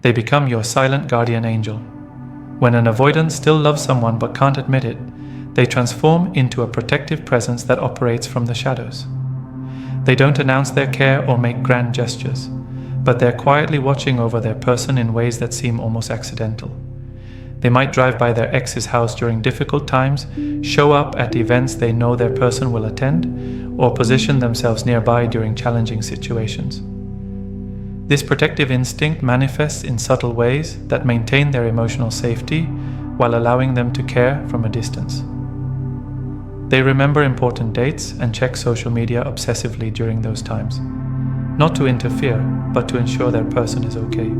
They become your silent guardian angel. When an avoidant still loves someone but can't admit it, they transform into a protective presence that operates from the shadows. They don't announce their care or make grand gestures, but they're quietly watching over their person in ways that seem almost accidental. They might drive by their ex's house during difficult times, show up at events they know their person will attend, or position themselves nearby during challenging situations. This protective instinct manifests in subtle ways that maintain their emotional safety while allowing them to care from a distance. They remember important dates and check social media obsessively during those times, not to interfere, but to ensure their person is okay.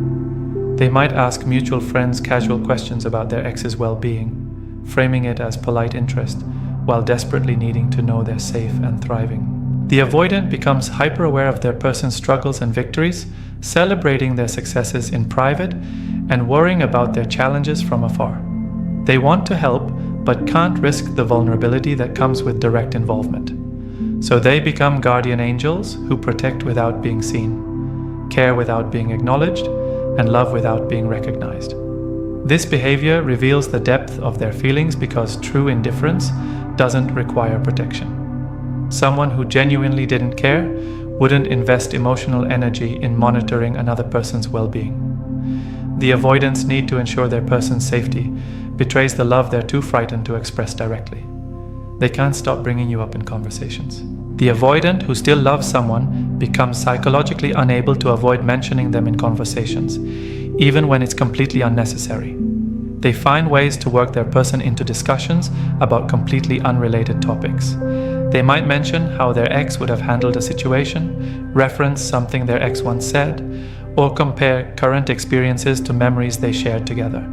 They might ask mutual friends casual questions about their ex's well-being, framing it as polite interest, while desperately needing to know they're safe and thriving. The avoidant becomes hyper-aware of their person's struggles and victories, celebrating their successes in private and worrying about their challenges from afar. They want to help, but can't risk the vulnerability that comes with direct involvement. So they become guardian angels who protect without being seen, care without being acknowledged, and love without being recognized. This behavior reveals the depth of their feelings because true indifference doesn't require protection. Someone who genuinely didn't care wouldn't invest emotional energy in monitoring another person's well-being. The avoidant's need to ensure their person's safety betrays the love they're too frightened to express directly. They can't stop bringing you up in conversations. The avoidant who still loves someone becomes psychologically unable to avoid mentioning them in conversations, even when it's completely unnecessary. They find ways to work their person into discussions about completely unrelated topics. They might mention how their ex would have handled a situation, reference something their ex once said, or compare current experiences to memories they shared together.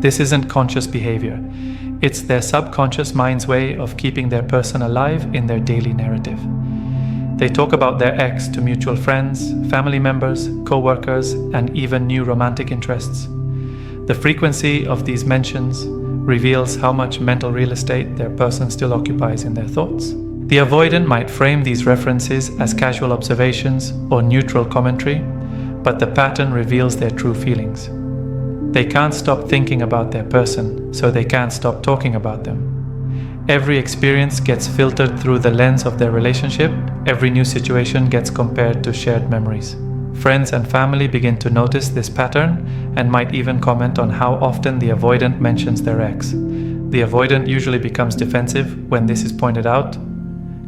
This isn't conscious behavior. It's their subconscious mind's way of keeping their person alive in their daily narrative. They talk about their ex to mutual friends, family members, co-workers, and even new romantic interests. The frequency of these mentions reveals how much mental real estate their person still occupies in their thoughts. The avoidant might frame these references as casual observations or neutral commentary, but the pattern reveals their true feelings. They can't stop thinking about their person, so they can't stop talking about them. Every experience gets filtered through the lens of their relationship. Every new situation gets compared to shared memories. Friends and family begin to notice this pattern and might even comment on how often the avoidant mentions their ex. The avoidant usually becomes defensive when this is pointed out,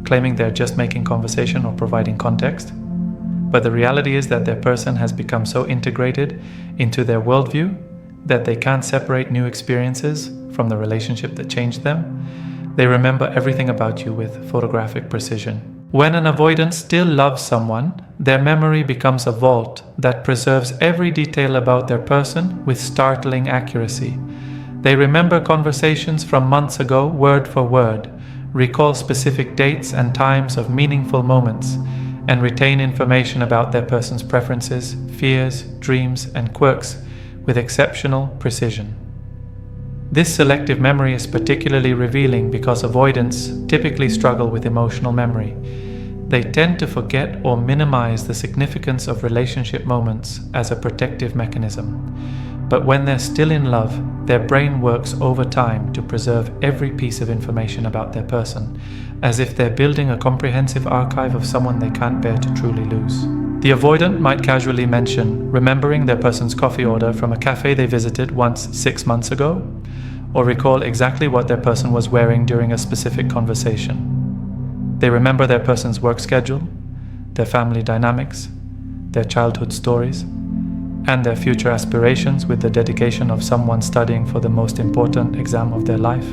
claiming they're just making conversation or providing context. But the reality is that their person has become so integrated into their worldview that they can't separate new experiences from the relationship that changed them. They remember everything about you with photographic precision. When an avoidant still loves someone, their memory becomes a vault that preserves every detail about their person with startling accuracy. They remember conversations from months ago word for word, recall specific dates and times of meaningful moments, and retain information about their person's preferences, fears, dreams, and quirks with exceptional precision. This selective memory is particularly revealing because avoidants typically struggle with emotional memory. They tend to forget or minimize the significance of relationship moments as a protective mechanism. But when they're still in love, their brain works overtime to preserve every piece of information about their person, as if they're building a comprehensive archive of someone they can't bear to truly lose. The avoidant might casually mention remembering their person's coffee order from a cafe they visited once 6 months ago, or recall exactly what their person was wearing during a specific conversation. They remember their person's work schedule, their family dynamics, their childhood stories, and their future aspirations with the dedication of someone studying for the most important exam of their life.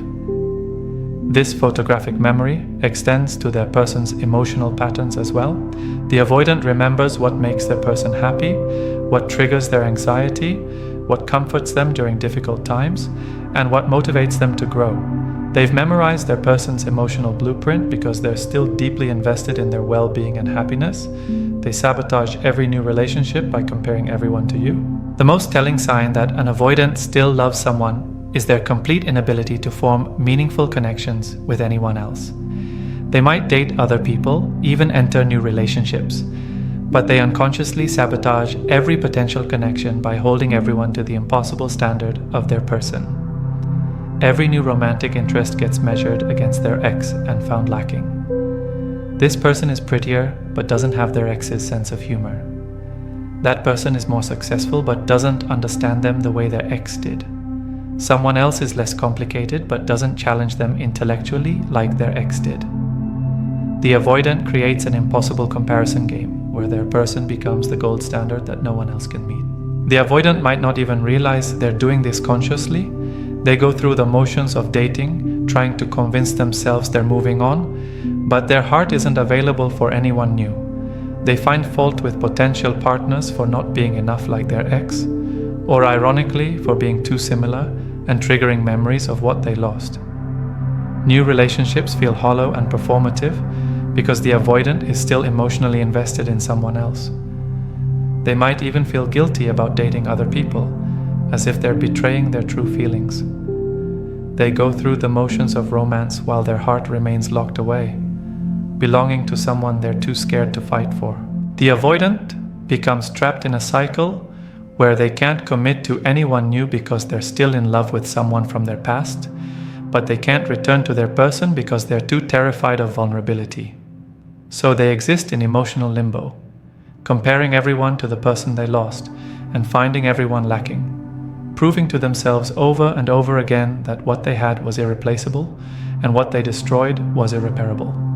This photographic memory extends to their person's emotional patterns as well. The avoidant remembers what makes their person happy, what triggers their anxiety, what comforts them during difficult times, and what motivates them to grow. They've memorized their person's emotional blueprint because they're still deeply invested in their well-being and happiness. They sabotage every new relationship by comparing everyone to you. The most telling sign that an avoidant still loves someone is their complete inability to form meaningful connections with anyone else. They might date other people, even enter new relationships, but they unconsciously sabotage every potential connection by holding everyone to the impossible standard of their person. Every new romantic interest gets measured against their ex and found lacking. This person is prettier but doesn't have their ex's sense of humor. That person is more successful but doesn't understand them the way their ex did. Someone else is less complicated but doesn't challenge them intellectually like their ex did. The avoidant creates an impossible comparison game where their person becomes the gold standard that no one else can meet. The avoidant might not even realize they're doing this consciously. They go through the motions of dating, trying to convince themselves they're moving on, but their heart isn't available for anyone new. They find fault with potential partners for not being enough like their ex, or ironically for being too similar and triggering memories of what they lost. New relationships feel hollow and performative because the avoidant is still emotionally invested in someone else. They might even feel guilty about dating other people, as if they're betraying their true feelings. They go through the motions of romance while their heart remains locked away, belonging to someone they're too scared to fight for. The avoidant becomes trapped in a cycle where they can't commit to anyone new because they're still in love with someone from their past, but they can't return to their person because they're too terrified of vulnerability. So they exist in emotional limbo, comparing everyone to the person they lost and finding everyone lacking, proving to themselves over and over again that what they had was irreplaceable and what they destroyed was irreparable.